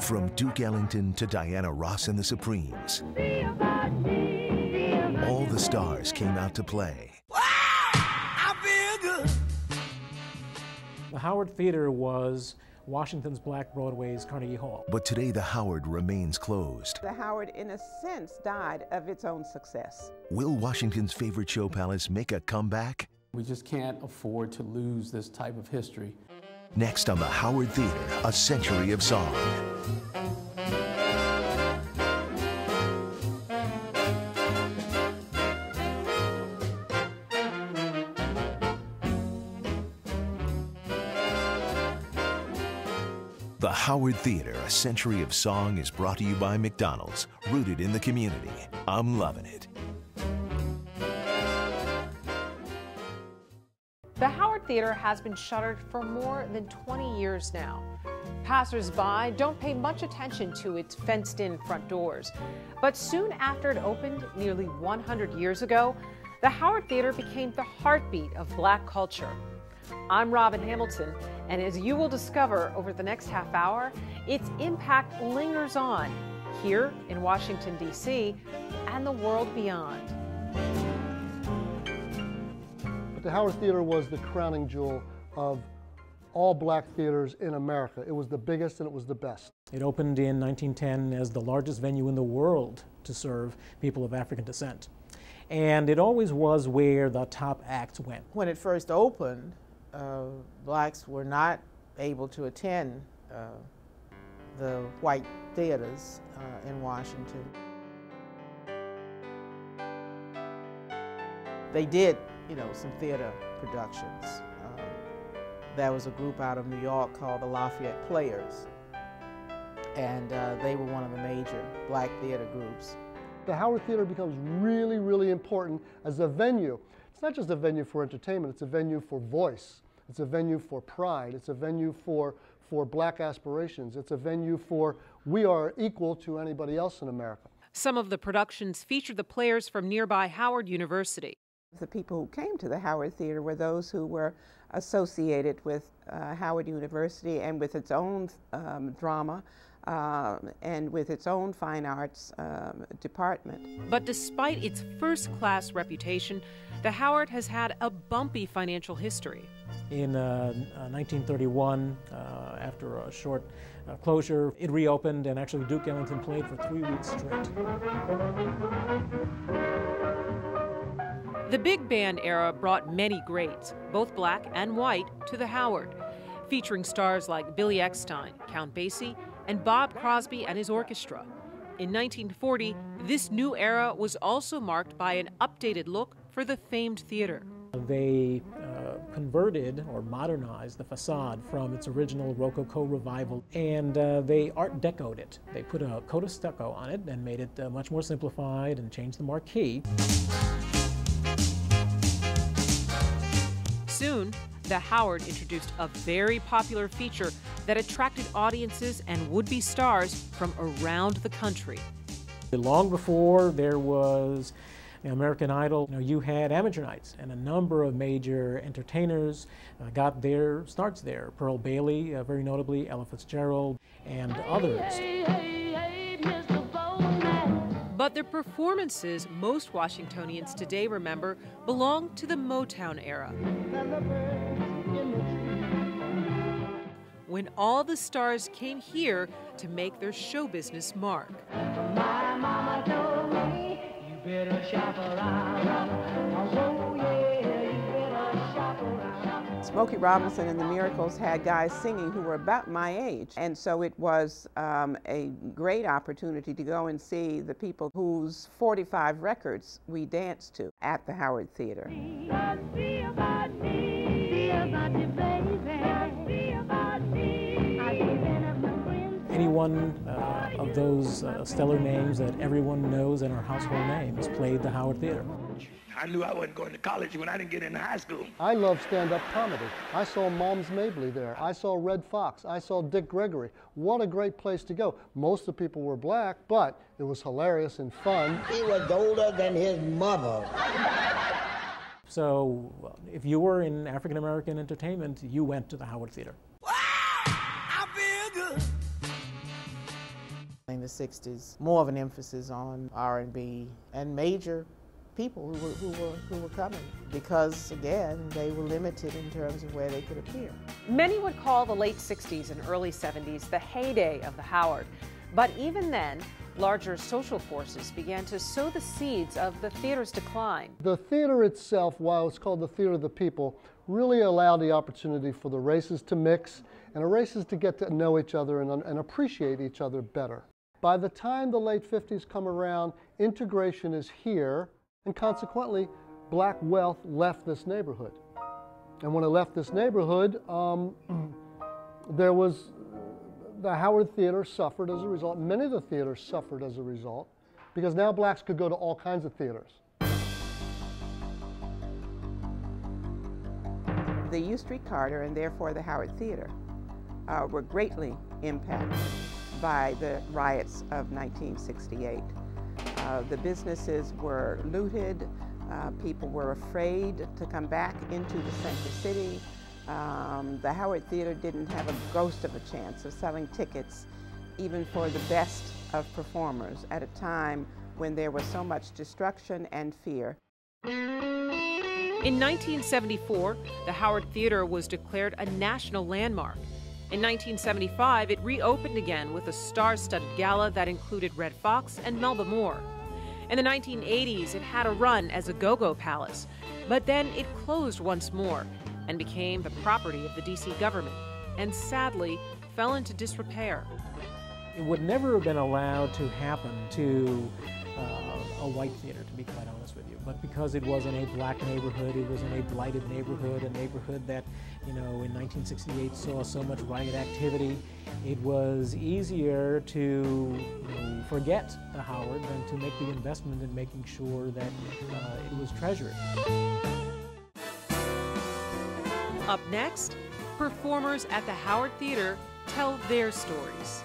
From Duke Ellington to Diana Ross and the Supremes, all the stars came out to play. Wow, I feel good. The Howard Theater was Washington's Black Broadway's Carnegie Hall. But today the Howard remains closed. The Howard, in a sense, died of its own success. Will Washington's favorite show palace make a comeback? We just can't afford to lose this type of history. Next on the Howard Theater, a century of song. The Howard Theater, a century of song is brought to you by McDonald's, rooted in the community. I'm loving it. The Howard Theater has been shuttered for more than 20 years now. Passers-by don't pay much attention to its fenced-in front doors. But soon after it opened, nearly 100 years ago, the Howard Theater became the heartbeat of Black culture. I'm Robin Hamilton, and as you will discover over the next half hour, its impact lingers on here in Washington, D.C., and the world beyond. But the Howard Theater was the crowning jewel of all Black theaters in America. It was the biggest and it was the best. It opened in 1910 as the largest venue in the world to serve people of African descent. And it always was where the top acts went. When it first opened, blacks were not able to attend the white theaters in Washington. They did, some theater productions. There was a group out of New York called the Lafayette Players, and they were one of the major Black theater groups. The Howard Theater becomes really, really important as a venue. It's not just a venue for entertainment, it's a venue for voice. It's a venue for pride. It's a venue for Black aspirations. It's a venue for we are equal to anybody else in America. Some of the productions featured the players from nearby Howard University. The people who came to the Howard Theater were those who were associated with Howard University and with its own drama and with its own fine arts department. But despite its first-class reputation, the Howard has had a bumpy financial history. In 1931, after a short closure, it reopened, and actually Duke Ellington played for 3 weeks straight. The big band era brought many greats, both black and white, to the Howard, featuring stars like Billy Eckstine, Count Basie, and Bob Crosby and his orchestra. In 1940, this new era was also marked by an updated look for the famed theater. They converted or modernized the facade from its original Rococo revival, and they Art Deco'd it. They put a coat of stucco on it and made it much more simplified and changed the marquee. Soon, the Howard introduced a very popular feature that attracted audiences and would-be stars from around the country. Long before there was American Idol, you had amateur nights, and a number of major entertainers got their starts there. Pearl Bailey, very notably, Ella Fitzgerald, and others. But the performances most Washingtonians today remember belong to the Motown era, when all the stars came here to make their show business mark. My mama told me, you better shop around. Oh, yeah, you better shop around. Smokey Robinson and the Miracles had guys singing who were about my age, and so it was a great opportunity to go and see the people whose 45 records we danced to at the Howard Theater. Be about me, be about me, baby. Be about me. I even have my friends. Any one of those stellar names that everyone knows and are household names played the Howard Theater. I knew I wasn't going to college when I didn't get into high school. I love stand-up comedy. I saw Moms Mabley there. I saw Red Fox. I saw Dick Gregory. What a great place to go. Most of the people were black, but it was hilarious and fun. He was older than his mother. So if you were in African American entertainment, you went to the Howard Theater. In the 60s, more of an emphasis on R&B and major people who were coming because, again, they were limited in terms of where they could appear. Many would call the late 60s and early 70s the heyday of the Howard. But even then, larger social forces began to sow the seeds of the theater's decline. The theater itself, while it's called the Theater of the People, really allowed the opportunity for the races to mix and the races to get to know each other and appreciate each other better. By the time the late 50s come around, integration is here, and consequently, black wealth left this neighborhood. And when it left this neighborhood, there was the Howard Theater suffered as a result. Many of the theaters suffered as a result because now blacks could go to all kinds of theaters. The U Street Carter and therefore the Howard Theater were greatly impacted by the riots of 1968. The businesses were looted, people were afraid to come back into the center city. The Howard Theater didn't have a ghost of a chance of selling tickets even for the best of performers at a time when there was so much destruction and fear. In 1974, the Howard Theater was declared a national landmark. In 1975, it reopened again with a star-studded gala that included Red Fox and Melba Moore. In the 1980s, it had a run as a go-go palace, but then it closed once more and became the property of the D.C. government, and sadly fell into disrepair. It would never have been allowed to happen to a white theater, to be quite honest with you. But because it was in a black neighborhood, it was in a blighted neighborhood, a neighborhood that, in 1968 saw so much riot activity, it was easier to forget the Howard than to make the investment in making sure that it was treasured. Up next, performers at the Howard Theater tell their stories.